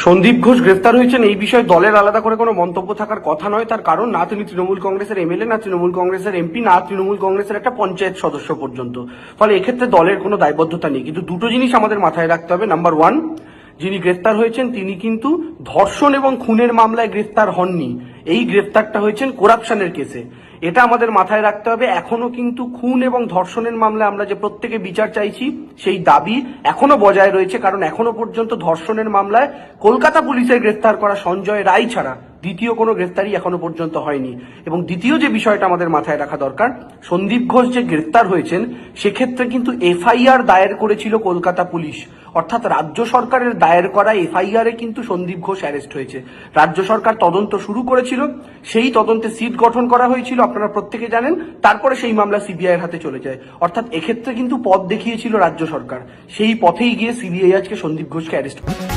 সন্দীপ ঘোষ গ্রেফতার হয়েছেন এই বিষয়ে দলের আলাদা করে কোনো মন্তব্য থাকার কথা নয়। তার কারণ না তিনি তৃণমূল কংগ্রেসের এমএলএ, না তৃণমূল কংগ্রেসের এমপি, না তৃণমূল কংগ্রেসের একটা পঞ্চায়েত সদস্য পর্যন্ত। ফলে এক্ষেত্রে দলের কোনো দায়বদ্ধতা নেই। কিন্তু দুটো জিনিস আমাদের মাথায় রাখতে হবে। নাম্বার ওয়ান, যিনি গ্রেফতার হয়েছেন তিনি কিন্তু ধর্ষণ এবং খুনের মামলায় গ্রেফতার হননি। এই গ্রেফতারটা হয়েছেন করাপশনের কেসে। এটা আমাদের মাথায় রাখতে হবে। এখনো কিন্তু খুন এবং ধর্ষণের মামলায় আমরা যে প্রত্যেকে বিচার চাইছি সেই দাবি এখনো বজায় রয়েছে। কারণ এখনো পর্যন্ত ধর্ষণের মামলায় কলকাতা পুলিশের গ্রেফতার করা সঞ্জয় রায় ছাড়া দ্বিতীয় কোনো গ্রেফতারই এখনো পর্যন্ত হয়নি। এবং দ্বিতীয় যে বিষয়টা আমাদের মাথায় রাখা দরকার, সন্দীপ ঘোষ যে গ্রেফতার হয়েছেন সেক্ষেত্রে কিন্তু এফআইআর দায়ের করেছিল কলকাতা পুলিশ। অর্থাৎ রাজ্য সরকারের দায়ের করা এফআইআর এ কিন্তু সন্দীপ ঘোষ অ্যারেস্ট হয়েছে। রাজ্য সরকার তদন্ত শুরু করেছিল, সেই তদন্তে সিট গঠন করা হয়েছিল, আপনারা প্রত্যেকে জানেন। তারপরে সেই মামলা সিবিআই এর হাতে চলে যায়। অর্থাৎ এক্ষেত্রে কিন্তু পথ দেখিয়েছিল রাজ্য সরকার, সেই পথেই গিয়ে সিবিআই আজকে সন্দীপ ঘোষকে অ্যারেস্ট করে।